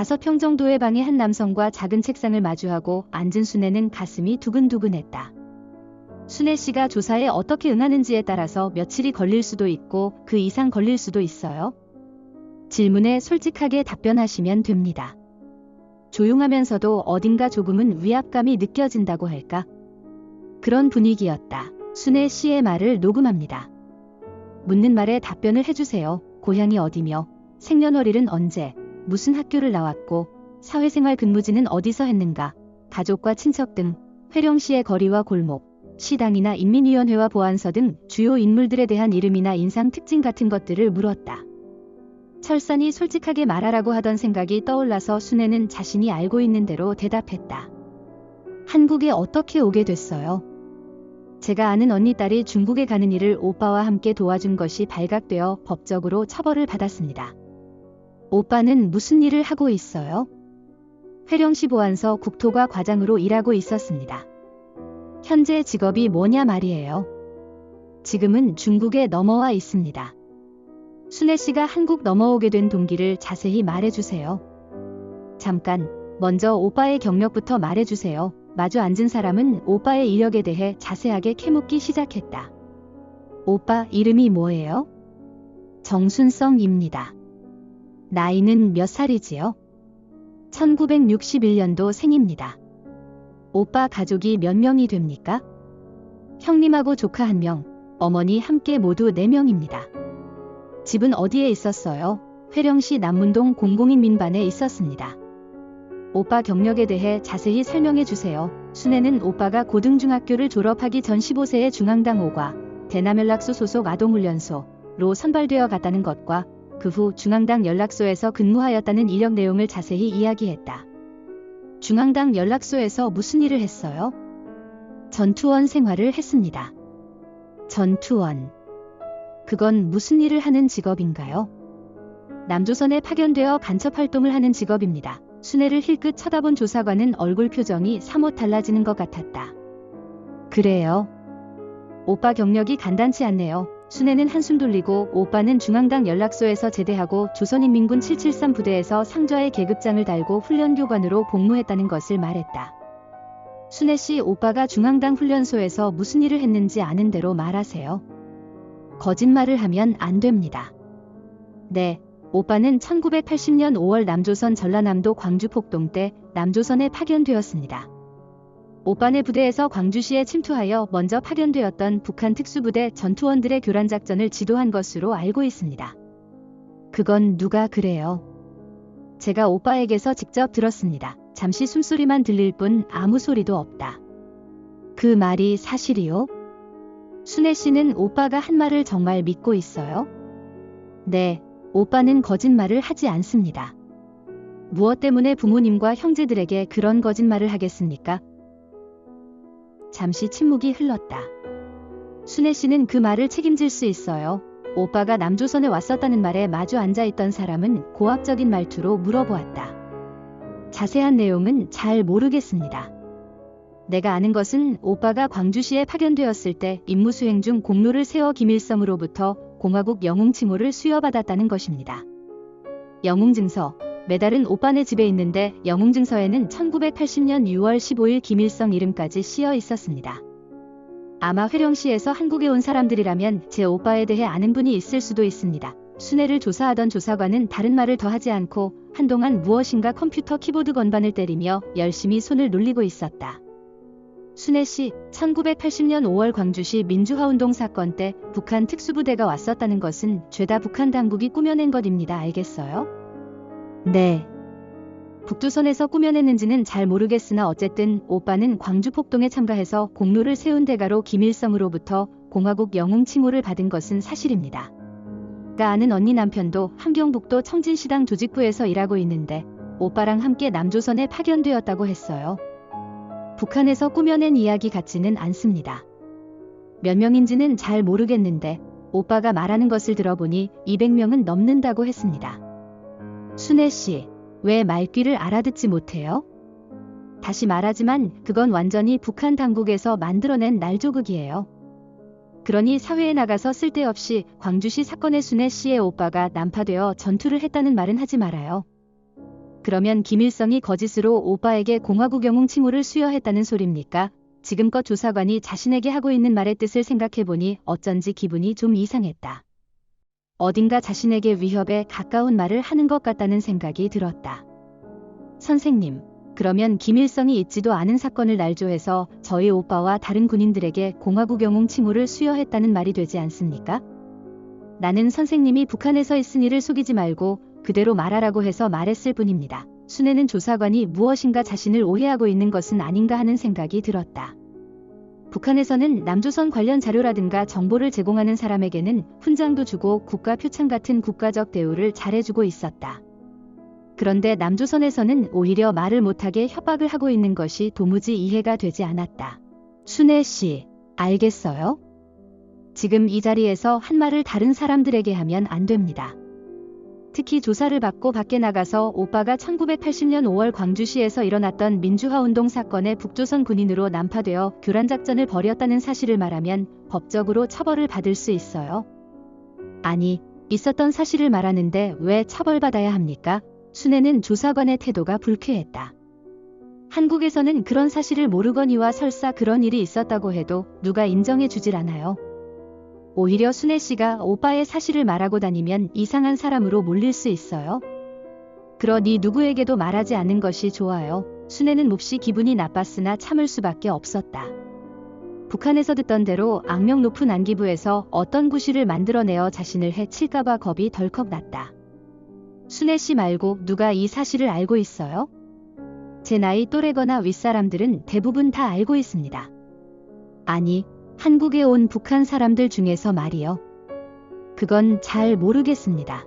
5평 정도의 방의 한 남성과 작은 책상을 마주하고 앉은 순애는 가슴이 두근두근했다. 순애 씨가 조사에 어떻게 응하는지에 따라서 며칠이 걸릴 수도 있고 그 이상 걸릴 수도 있어요. 질문에 솔직하게 답변하시면 됩니다. 조용하면서도 어딘가 조금은 위압감이 느껴진다고 할까? 그런 분위기였다. 순애 씨의 말을 녹음합니다. 묻는 말에 답변을 해주세요. 고향이 어디며, 생년월일은 언제, 무슨 학교를 나왔고, 사회생활 근무지는 어디서 했는가, 가족과 친척 등, 회령시의 거리와 골목, 시당이나 인민위원회와 보안서 등 주요 인물들에 대한 이름이나 인상 특징 같은 것들을 물었다. 철선이 솔직하게 말하라고 하던 생각이 떠올라서 순애는 자신이 알고 있는 대로 대답했다. 한국에 어떻게 오게 됐어요? 제가 아는 언니 딸이 중국에 가는 일을 오빠와 함께 도와준 것이 발각되어 법적으로 처벌을 받았습니다. 오빠는 무슨 일을 하고 있어요? 회령시 보안서 국토과 과장으로 일하고 있었습니다. 현재 직업이 뭐냐 말이에요. 지금은 중국에 넘어와 있습니다. 순애 씨가 한국 넘어오게 된 동기를 자세히 말해주세요. 잠깐, 먼저 오빠의 경력부터 말해주세요. 마주 앉은 사람은 오빠의 이력에 대해 자세하게 캐묻기 시작했다. 오빠 이름이 뭐예요? 정순성입니다. 나이는 몇 살이지요? 1961년도 생입니다. 오빠 가족이 몇 명이 됩니까? 형님하고 조카 1명, 어머니 함께 모두 4명입니다. 집은 어디에 있었어요? 회령시 남문동 공공인 민반에 있었습니다. 오빠 경력에 대해 자세히 설명해 주세요. 순애는 오빠가 고등중학교를 졸업하기 전 15세에 중앙당 5과 대남연락소 소속 아동훈련소로 선발되어 갔다는 것과 그 후 중앙당 연락소에서 근무하였다는 이력 내용을 자세히 이야기했다. 중앙당 연락소에서 무슨 일을 했어요? 전투원 생활을 했습니다. 전투원. 그건 무슨 일을 하는 직업인가요? 남조선에 파견되어 간첩 활동을 하는 직업입니다. 순애를 힐끗 쳐다본 조사관은 얼굴 표정이 사뭇 달라지는 것 같았다. 그래요? 오빠 경력이 간단치 않네요. 순애는 한숨 돌리고 오빠는 중앙당 연락소에서 제대하고 조선인민군 773 부대에서 상좌의 계급장을 달고 훈련교관으로 복무했다는 것을 말했다. 순애 씨, 오빠가 중앙당 훈련소에서 무슨 일을 했는지 아는 대로 말하세요. 거짓말을 하면 안 됩니다. 네, 오빠는 1980년 5월 남조선 전라남도 광주 폭동 때 남조선에 파견되었습니다. 오빠네 부대에서 광주시에 침투하여 먼저 파견되었던 북한 특수부대 전투원들의 교란작전을 지도한 것으로 알고 있습니다. 그건 누가 그래요? 제가 오빠에게서 직접 들었습니다. 잠시 숨소리만 들릴 뿐 아무 소리도 없다. 그 말이 사실이요? 순애 씨는 오빠가 한 말을 정말 믿고 있어요? 네, 오빠는 거짓말을 하지 않습니다. 무엇 때문에 부모님과 형제들에게 그런 거짓말을 하겠습니까? 잠시 침묵이 흘렀다. 순애 씨는 그 말을 책임질 수 있어요. 오빠가 남조선에 왔었다는 말에 마주 앉아있던 사람은 고압적인 말투로 물어보았다. 자세한 내용은 잘 모르겠습니다. 내가 아는 것은 오빠가 광주시에 파견되었을 때 임무 수행 중 공로를 세워 김일성으로부터 공화국 영웅 칭호를 수여받았다는 것입니다. 영웅증서, 메달은 오빠네 집에 있는데 영웅증서에는 1980년 6월 15일 김일성 이름까지 씌어 있었습니다. 아마 회령시에서 한국에 온 사람들이라면 제 오빠에 대해 아는 분이 있을 수도 있습니다. 순애를 조사하던 조사관은 다른 말을 더 하지 않고 한동안 무엇인가 컴퓨터 키보드 건반을 때리며 열심히 손을 놀리고 있었다. 순애 씨, 1980년 5월 광주시 민주화운동 사건 때 북한 특수부대가 왔었다는 것은 죄다 북한 당국이 꾸며낸 것입니다. 알겠어요? 네. 북두선에서 꾸며냈는지는 잘 모르겠으나 어쨌든 오빠는 광주 폭동에 참가해서 공로를 세운 대가로 김일성으로부터 공화국 영웅 칭호를 받은 것은 사실입니다. 제가 아는 언니 남편도 함경북도 청진시당 조직부에서 일하고 있는데 오빠랑 함께 남조선에 파견되었다고 했어요. 북한에서 꾸며낸 이야기 같지는 않습니다. 몇 명인지는 잘 모르겠는데 오빠가 말하는 것을 들어보니 200명은 넘는다고 했습니다. 순애 씨, 왜 말귀를 알아듣지 못해요? 다시 말하지만 그건 완전히 북한 당국에서 만들어낸 날조극이에요. 그러니 사회에 나가서 쓸데없이 광주시 사건의 순애 씨의 오빠가 난파되어 전투를 했다는 말은 하지 말아요. 그러면 김일성이 거짓으로 오빠에게 공화국 영웅 칭호를 수여했다는 소립니까? 지금껏 조사관이 자신에게 하고 있는 말의 뜻을 생각해보니 어쩐지 기분이 좀 이상했다. 어딘가 자신에게 위협에 가까운 말을 하는 것 같다는 생각이 들었다. 선생님, 그러면 김일성이 있지도 않은 사건을 날조해서 저희 오빠와 다른 군인들에게 공화국 영웅 칭호를 수여했다는 말이 되지 않습니까? 나는 선생님이 북한에서 있은 일을 속이지 말고 그대로 말하라고 해서 말했을 뿐입니다. 순애는 조사관이 무엇인가 자신을 오해하고 있는 것은 아닌가 하는 생각이 들었다. 북한에서는 남조선 관련 자료라든가 정보를 제공하는 사람에게는 훈장도 주고 국가 표창 같은 국가적 대우를 잘해주고 있었다. 그런데 남조선에서는 오히려 말을 못하게 협박을 하고 있는 것이 도무지 이해가 되지 않았다. 순애 씨, 알겠어요? 지금 이 자리에서 한 말을 다른 사람들에게 하면 안 됩니다. 특히 조사를 받고 밖에 나가서 오빠가 1980년 5월 광주시에서 일어났던 민주화운동 사건의 북조선 군인으로 난파되어 교란작전을 벌였다는 사실을 말하면 법적으로 처벌을 받을 수 있어요. 아니, 있었던 사실을 말하는데 왜 처벌받아야 합니까? 순애는 조사관의 태도가 불쾌했다. 한국에서는 그런 사실을 모르거니와 설사 그런 일이 있었다고 해도 누가 인정해 주질 않아요. 오히려 순애 씨가 오빠의 사실을 말하고 다니면 이상한 사람으로 몰릴 수 있어요. 그러니 누구에게도 말하지 않는 것이 좋아요. 순애는 몹시 기분이 나빴으나 참을 수밖에 없었다. 북한에서 듣던 대로 악명 높은 안기부에서 어떤 구실을 만들어내어 자신을 해칠까봐 겁이 덜컥 났다. 순애 씨 말고 누가 이 사실을 알고 있어요? 제 나이 또래거나 윗사람들은 대부분 다 알고 있습니다. 아니, 한국에 온 북한 사람들 중에서 말이요. 그건 잘 모르겠습니다.